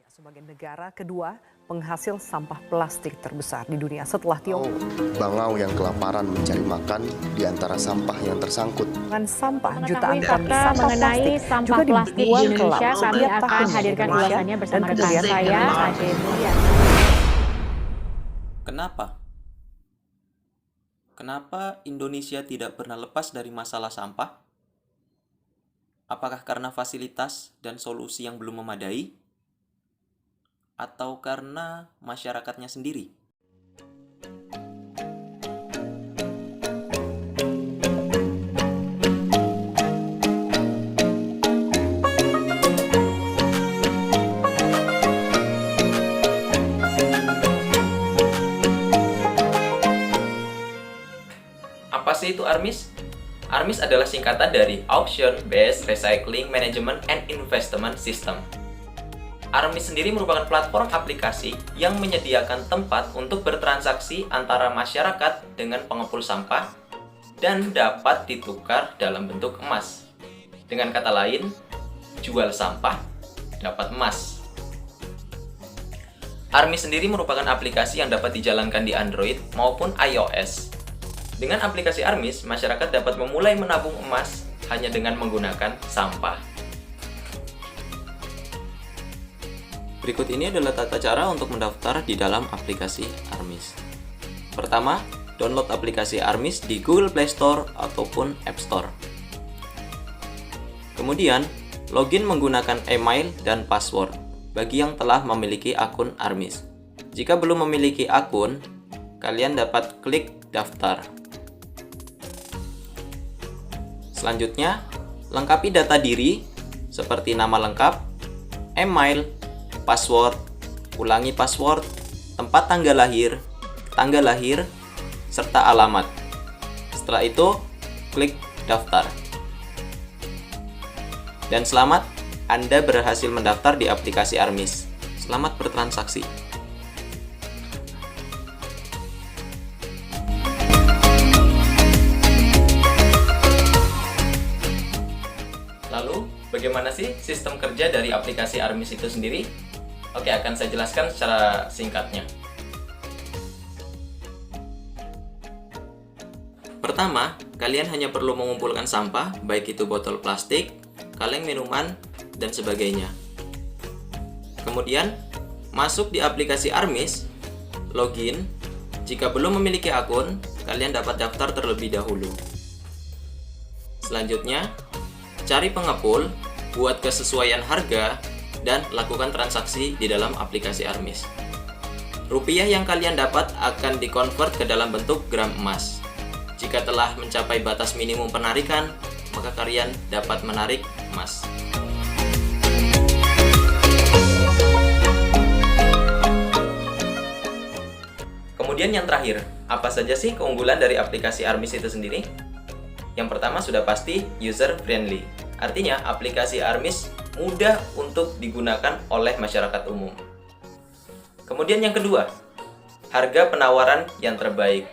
Sebagai negara kedua penghasil sampah plastik terbesar di dunia setelah Tiongkok. Bangau yang kelaparan mencari makan di antara sampah yang tersangkut. Dengan sampah Mengetahui jutaan ton fakta sampah mengenai plastik sampah juga plastik di dibuang ke Indonesia, laut kami setiap akan tahun di hadirkan Indonesia ulasannya bersama dan rekan kemudian saya, Ade Mulyana. Kenapa? Kenapa Indonesia tidak pernah lepas dari masalah sampah? Apakah karena fasilitas dan solusi yang belum memadai? Atau karena masyarakatnya sendiri? Apa sih itu ARMIS? ARMIS adalah singkatan dari Auction Based Recycling Management and Investment System. ARMIS sendiri merupakan platform aplikasi yang menyediakan tempat untuk bertransaksi antara masyarakat dengan pengepul sampah dan dapat ditukar dalam bentuk emas. Dengan kata lain, jual sampah dapat emas. ARMIS sendiri merupakan aplikasi yang dapat dijalankan di Android maupun iOS. Dengan aplikasi ARMIS, masyarakat dapat memulai menabung emas hanya dengan menggunakan sampah. Berikut ini adalah tata cara untuk mendaftar di dalam aplikasi ARMIS. Pertama, download aplikasi ARMIS di Google Play Store ataupun App Store. Kemudian, login menggunakan email dan password bagi yang telah memiliki akun ARMIS. Jika belum memiliki akun, kalian dapat klik daftar. Selanjutnya, lengkapi data diri seperti nama lengkap, email, password, ulangi password, tempat tanggal lahir, serta alamat. Setelah itu, klik daftar. Dan selamat, Anda berhasil mendaftar di aplikasi ARMIS. Selamat bertransaksi. Lalu, bagaimana sih sistem kerja dari aplikasi ARMIS itu sendiri? Oke, akan saya jelaskan secara singkatnya. Pertama, kalian hanya perlu mengumpulkan sampah, baik itu botol plastik, kaleng minuman, dan sebagainya. Kemudian, masuk di aplikasi ARMIS, login. Jika belum memiliki akun, kalian dapat daftar terlebih dahulu. Selanjutnya, cari pengepul, buat kesesuaian harga, dan lakukan transaksi di dalam aplikasi ARMIS. Rupiah yang kalian dapat akan dikonvert ke dalam bentuk gram emas. Jika telah mencapai batas minimum penarikan, maka kalian dapat menarik emas. Kemudian yang terakhir, apa saja sih keunggulan dari aplikasi ARMIS itu sendiri? Yang pertama sudah pasti user friendly. Artinya aplikasi ARMIS mudah untuk digunakan oleh masyarakat umum. Kemudian yang kedua, harga penawaran yang terbaik.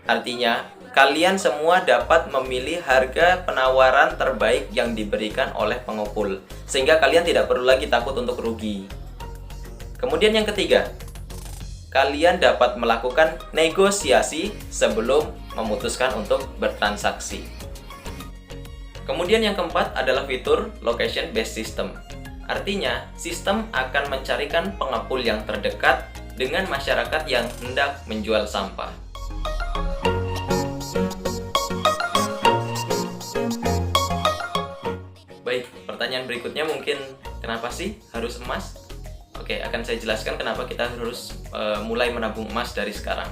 Artinya, kalian semua dapat memilih harga penawaran terbaik yang diberikan oleh pengepul, sehingga kalian tidak perlu lagi takut untuk rugi. Kemudian yang ketiga, kalian dapat melakukan negosiasi sebelum memutuskan untuk bertransaksi. Kemudian yang keempat adalah fitur Location Based System. Artinya, sistem akan mencarikan pengepul yang terdekat dengan masyarakat yang hendak menjual sampah. Baik, pertanyaan berikutnya mungkin kenapa sih harus emas? Oke, akan saya jelaskan kenapa kita harus mulai menabung emas dari sekarang.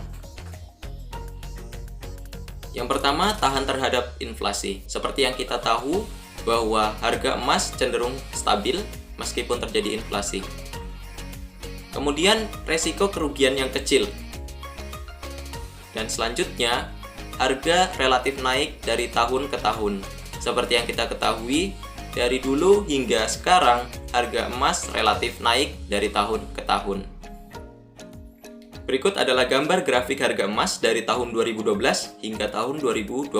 Yang pertama, tahan terhadap inflasi. Seperti yang kita tahu bahwa harga emas cenderung stabil meskipun terjadi inflasi. Kemudian, resiko kerugian yang kecil. Dan selanjutnya, harga relatif naik dari tahun ke tahun. Seperti yang kita ketahui, dari dulu hingga sekarang, harga emas relatif naik dari tahun ke tahun. Berikut adalah gambar grafik harga emas dari tahun 2012 hingga tahun 2021.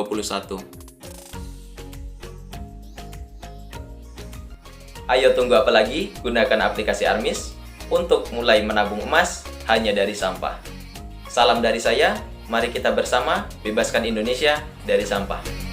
Ayo tunggu apa lagi? Gunakan aplikasi ARMIS. untuk mulai menabung emas hanya dari sampah. Salam dari saya, mari kita bersama bebaskan Indonesia dari sampah.